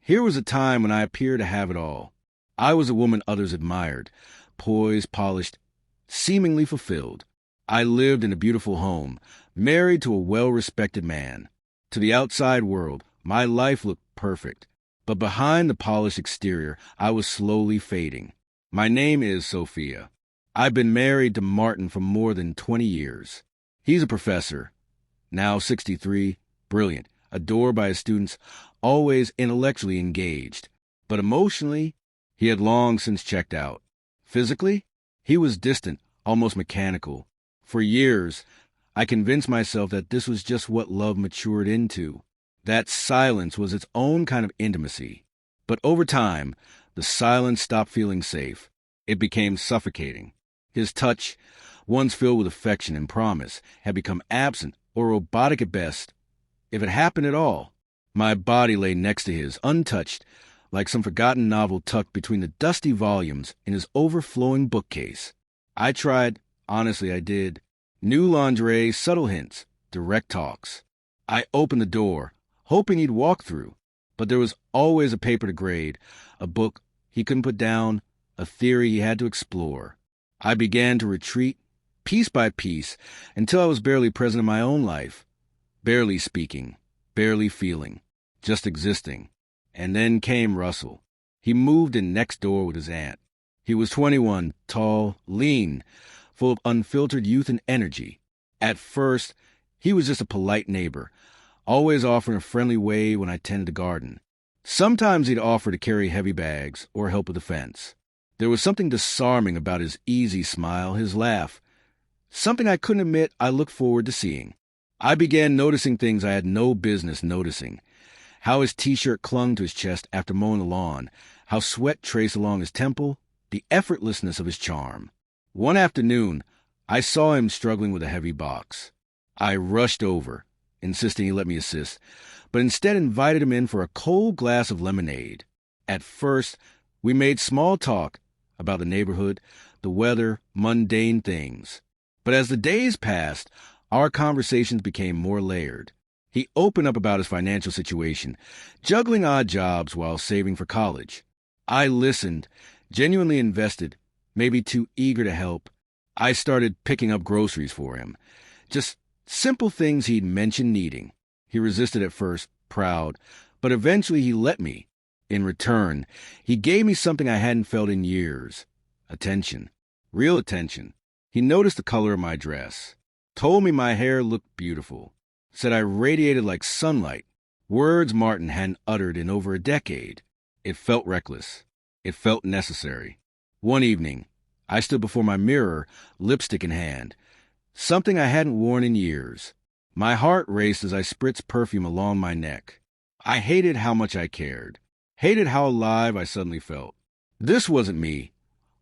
Here was a time when I appeared to have it all. I was a woman others admired, poised, polished, seemingly fulfilled. I lived in a beautiful home, married to a well-respected man. To the outside world, my life looked perfect. But behind the polished exterior, I was slowly fading. My name is Sophia. I've been married to Martin for more than 20 years. He's a professor, now 63, brilliant, adored by his students, always intellectually engaged. But emotionally, he had long since checked out. Physically, he was distant, almost mechanical. For years, I convinced myself that this was just what love matured into. That silence was its own kind of intimacy. But over time, the silence stopped feeling safe. It became suffocating. His touch, once filled with affection and promise, had become absent or robotic at best. If it happened at all, my body lay next to his, untouched, like some forgotten novel tucked between the dusty volumes in his overflowing bookcase. I tried, honestly I did. New lingerie, subtle hints, direct talks. I opened the door, hoping he'd walk through, but there was always a paper to grade, a book he couldn't put down, a theory he had to explore. I began to retreat, piece by piece, until I was barely present in my own life, barely speaking, barely feeling, just existing. And then came Russell. He moved in next door with his aunt. He was 21, tall, lean, full of unfiltered youth and energy. At first, he was just a polite neighbor, always offering a friendly wave when I tended the garden. Sometimes he'd offer to carry heavy bags or help with the fence. There was something disarming about his easy smile, his laugh, something I couldn't admit I looked forward to seeing. I began noticing things I had no business noticing. How his t-shirt clung to his chest after mowing the lawn, how sweat traced along his temple, the effortlessness of his charm. One afternoon, I saw him struggling with a heavy box. I rushed over, insisting he let me assist, but instead invited him in for a cold glass of lemonade. At first, we made small talk about the neighborhood, the weather, mundane things. But as the days passed, our conversations became more layered. He opened up about his financial situation, juggling odd jobs while saving for college. I listened, genuinely invested, maybe too eager to help. I started picking up groceries for him. Just simple things he'd mentioned needing. He resisted at first, proud, but eventually he let me. In return, he gave me something I hadn't felt in years. Attention. Real attention. He noticed the color of my dress. Told me my hair looked beautiful. Said I radiated like sunlight. Words Martin hadn't uttered in over a decade. It felt reckless. It felt necessary. One evening, I stood before my mirror, lipstick in hand. Something I hadn't worn in years. My heart raced as I spritzed perfume along my neck. I hated how much I cared. Hated how alive I suddenly felt. This wasn't me,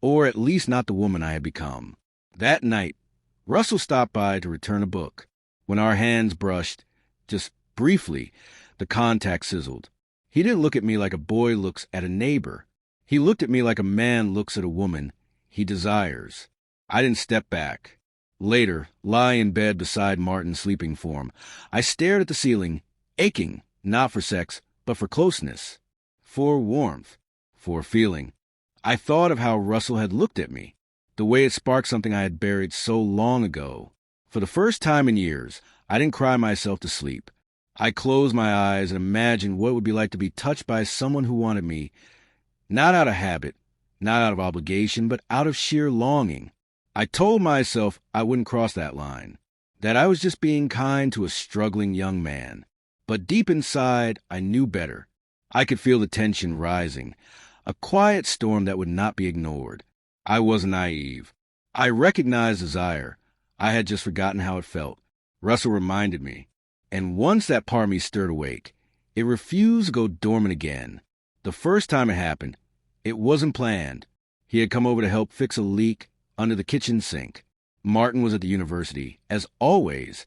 or at least not the woman I had become. That night, Russell stopped by to return a book. When our hands brushed, just briefly, the contact sizzled. He didn't look at me like a boy looks at a neighbor. He looked at me like a man looks at a woman he desires. I didn't step back. Later, lying in bed beside Martin's sleeping form, I stared at the ceiling, aching, not for sex, but for closeness, for warmth, for feeling. I thought of how Russell had looked at me, the way it sparked something I had buried so long ago. For the first time in years, I didn't cry myself to sleep. I closed my eyes and imagined what it would be like to be touched by someone who wanted me, not out of habit, not out of obligation, but out of sheer longing. I told myself I wouldn't cross that line, that I was just being kind to a struggling young man. But deep inside, I knew better. I could feel the tension rising, a quiet storm that would not be ignored. I wasn't naive. I recognized desire. I had just forgotten how it felt. Russell reminded me. And once that part of me stirred awake, it refused to go dormant again. The first time it happened, it wasn't planned. He had come over to help fix a leak under the kitchen sink. Martin was at the university, as always,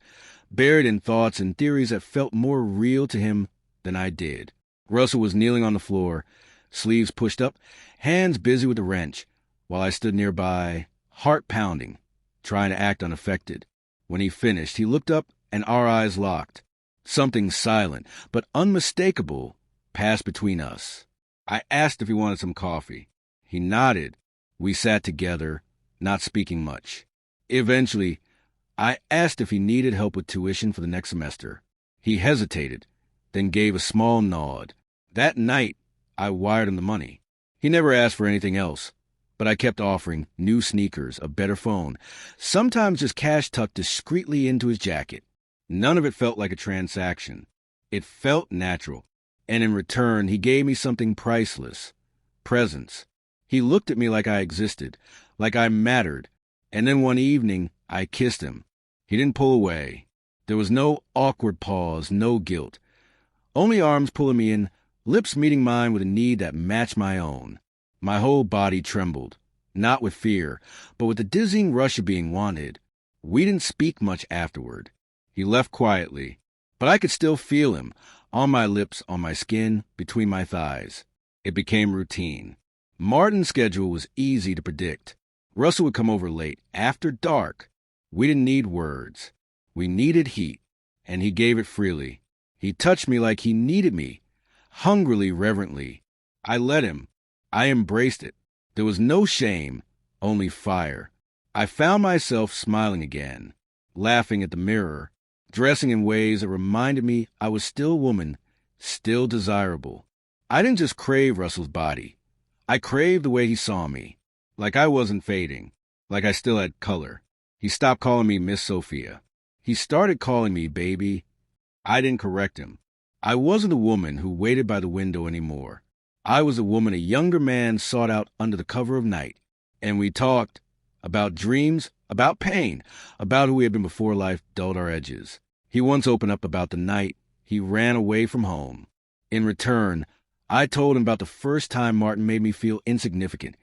buried in thoughts and theories that felt more real to him than I did. Russell was kneeling on the floor, sleeves pushed up, hands busy with the wrench, while I stood nearby, heart pounding, trying to act unaffected. When he finished, he looked up and our eyes locked. Something silent, but unmistakable, passed between us. I asked if he wanted some coffee. He nodded. We sat together, not speaking much. Eventually, I asked if he needed help with tuition for the next semester. He hesitated, then gave a small nod. That night, I wired him the money. He never asked for anything else, but I kept offering new sneakers, a better phone, sometimes just cash tucked discreetly into his jacket. None of it felt like a transaction. It felt natural, and in return, he gave me something priceless: presence. He looked at me like I existed, like I mattered, and then one evening, I kissed him. He didn't pull away. There was no awkward pause, no guilt. Only arms pulling me in, lips meeting mine with a need that matched my own. My whole body trembled, not with fear, but with the dizzying rush of being wanted. We didn't speak much afterward. He left quietly, but I could still feel him, on my lips, on my skin, between my thighs. It became routine. Martin's schedule was easy to predict. Russell would come over late, after dark. We didn't need words. We needed heat, and he gave it freely. He touched me like he needed me, hungrily, reverently. I let him. I embraced it. There was no shame, only fire. I found myself smiling again, laughing at the mirror, dressing in ways that reminded me I was still a woman, still desirable. I didn't just crave Russell's body. I craved the way he saw me, like I wasn't fading, like I still had color. He stopped calling me Miss Sophia. He started calling me baby. I didn't correct him. I wasn't a woman who waited by the window anymore. I was a woman a younger man sought out under the cover of night. And we talked about dreams, about pain, about who we had been before life dulled our edges. He once opened up about the night he ran away from home. In return, I told him about the first time Martin made me feel insignificant,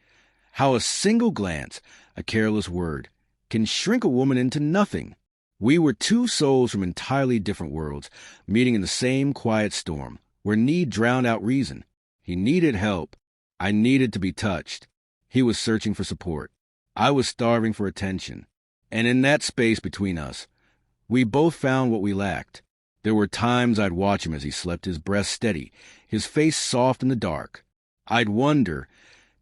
how a single glance, a careless word, can shrink a woman into nothing. We were two souls from entirely different worlds, meeting in the same quiet storm, where need drowned out reason. He needed help. I needed to be touched. He was searching for support. I was starving for attention. And in that space between us, we both found what we lacked. There were times I'd watch him as he slept, his breath steady, his face soft in the dark. I'd wonder,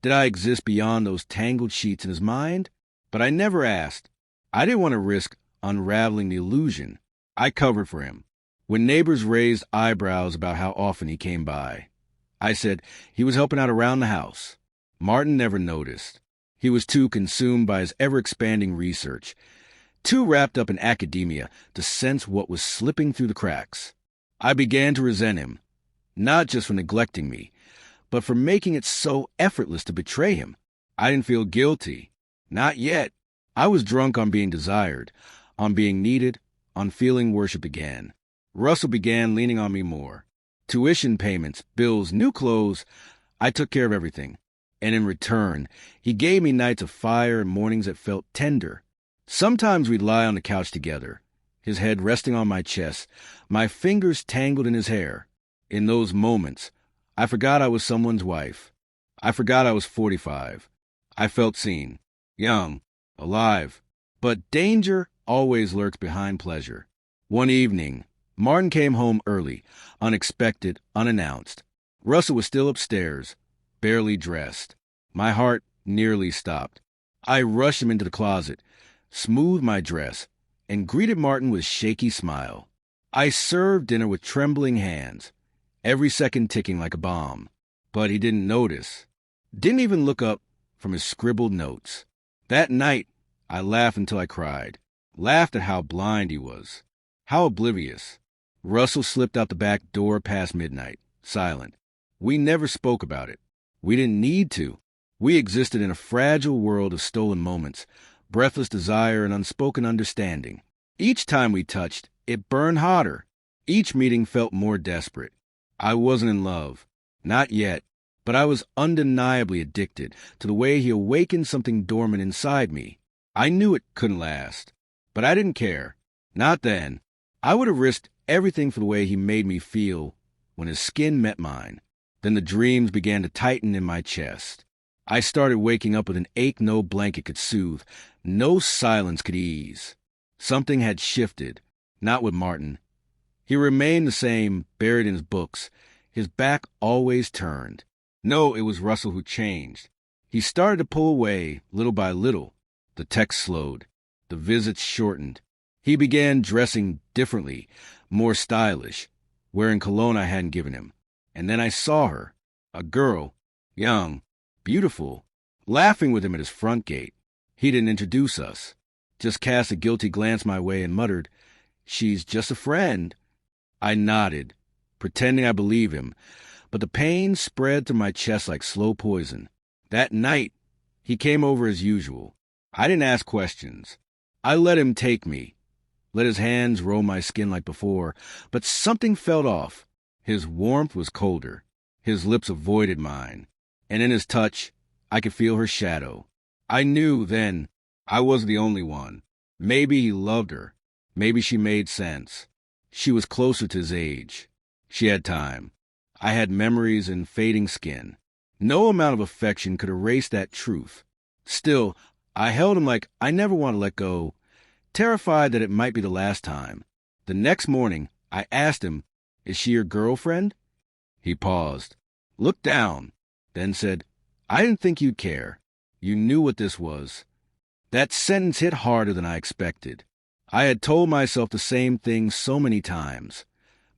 did I exist beyond those tangled sheets in his mind? But I never asked. I didn't want to risk unraveling the illusion. I covered for him. When neighbors raised eyebrows about how often he came by, I said he was helping out around the house. Martin never noticed. He was too consumed by his ever-expanding research, too wrapped up in academia to sense what was slipping through the cracks. I began to resent him, not just for neglecting me, but for making it so effortless to betray him. I didn't feel guilty. Not yet. I was drunk on being desired, on being needed, on feeling worship again. Russell began leaning on me more. Tuition payments, bills, new clothes. I took care of everything. And in return, he gave me nights of fire and mornings that felt tender. Sometimes we'd lie on the couch together, his head resting on my chest, my fingers tangled in his hair. In those moments, I forgot I was someone's wife. I forgot I was 45. I felt seen, young, alive. But danger always lurks behind pleasure. One evening, Martin came home early, unexpected, unannounced. Russell was still upstairs, barely dressed. My heart nearly stopped. I rushed him into the closet, smoothed my dress, and greeted Martin with a shaky smile. I served dinner with trembling hands, every second ticking like a bomb. But he didn't notice, didn't even look up from his scribbled notes. That night, I laughed until I cried, laughed at how blind he was, how oblivious. Russell slipped out the back door past midnight, silent. We never spoke about it. We didn't need to. We existed in a fragile world of stolen moments, breathless desire and unspoken understanding. Each time we touched, it burned hotter. Each meeting felt more desperate. I wasn't in love. Not yet. But I was undeniably addicted to the way he awakened something dormant inside me. I knew it couldn't last. But I didn't care. Not then. I would have risked everything for the way he made me feel when his skin met mine. Then the dreams began to tighten in my chest. I started waking up with an ache no blanket could soothe, no silence could ease. Something had shifted, not with Martin. He remained the same, buried in his books, His back always turned. No, it was Russell who changed. He started to pull away, little by little. The text slowed. The visits shortened. He began dressing differently, more stylish, wearing cologne I hadn't given him. And then I saw her, a girl, young, beautiful, laughing with him at his front gate. He didn't introduce us, just cast a guilty glance my way and muttered, "She's just a friend." I nodded, pretending I believed him, but the pain spread through my chest like slow poison. That night, he came over as usual. I didn't ask questions. I let him take me, let his hands roll my skin like before, but something felt off. His warmth was colder. His lips avoided mine, and in his touch, I could feel her shadow. I knew then I wasn't the only one. Maybe he loved her. Maybe she made sense. She was closer to his age. She had time. I had memories and fading skin. No amount of affection could erase that truth. Still, I held him like I never want to let go, terrified that it might be the last time. The next morning, I asked him, "Is she your girlfriend?" He paused, looked down, then said, "I didn't think you'd care. You knew what this was." That sentence hit harder than I expected. I had told myself the same thing so many times.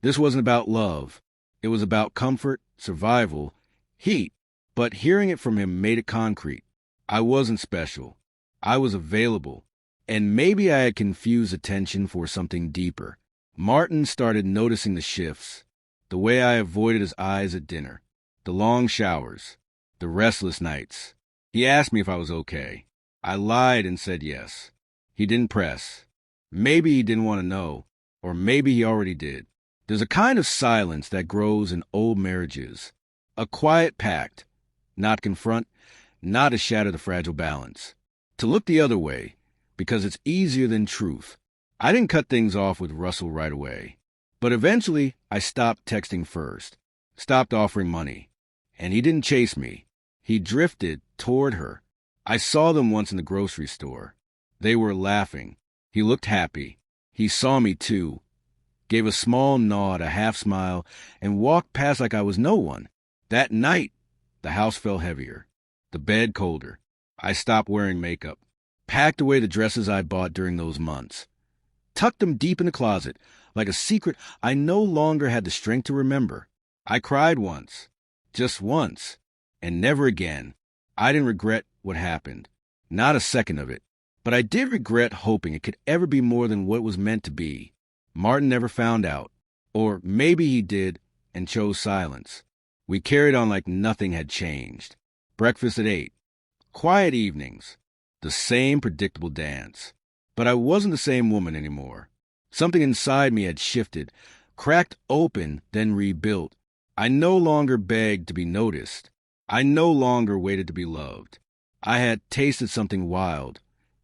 This wasn't about love. It was about comfort, survival, heat. But hearing it from him made it concrete. I wasn't special. I was available. And maybe I had confused attention for something deeper. Martin started noticing the shifts. The way I avoided his eyes at dinner. The long showers. The restless nights. He asked me if I was okay. I lied and said yes. He didn't press. Maybe he didn't want to know. Or maybe he already did. There's a kind of silence that grows in old marriages. A quiet pact. Not confront, not to shatter the fragile balance. To look the other way, because it's easier than truth. I didn't cut things off with Russell right away. But eventually, I stopped texting first. Stopped offering money. And he didn't chase me. He drifted toward her. I saw them once in the grocery store. They were laughing. He looked happy. He saw me too. Gave a small nod, a half smile, and walked past like I was no one. That night, the house felt heavier. The bed colder. I stopped wearing makeup. Packed away the dresses I bought during those months. Tucked them deep in the closet, like a secret I no longer had the strength to remember. I cried once. Just once. And never again. I didn't regret what happened. Not a second of it. But I did regret hoping it could ever be more than what it was meant to be. Martin never found out. Or maybe he did and chose silence. We carried on like nothing had changed. Breakfast at 8. Quiet evenings. The same predictable dance. But I wasn't the same woman anymore. Something inside me had shifted, cracked open, then rebuilt. I no longer begged to be noticed. I no longer waited to be loved. I had tasted something wild,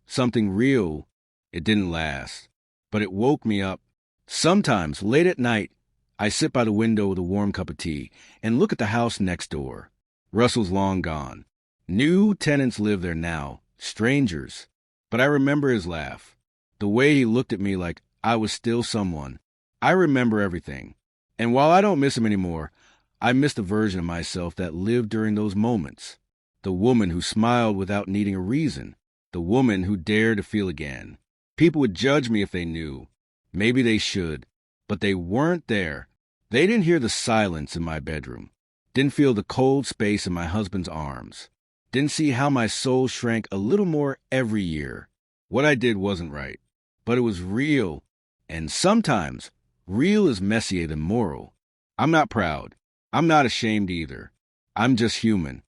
something real. It didn't last, but it woke me up. Sometimes, late at night, I sit by the window with a warm cup of tea and look at the house next door. Russell's long gone. New tenants live there now, strangers. But I remember his laugh, the way he looked at me like I was still someone. I remember everything. And while I don't miss him anymore, I miss the version of myself that lived during those moments. The woman who smiled without needing a reason. The woman who dared to feel again. People would judge me if they knew. Maybe they should. But they weren't there. They didn't hear the silence in my bedroom. Didn't feel the cold space in my husband's arms. Didn't see how my soul shrank a little more every year. What I did wasn't right. But it was real. And sometimes, real is messier than moral. I'm not proud. I'm not ashamed either. I'm just human.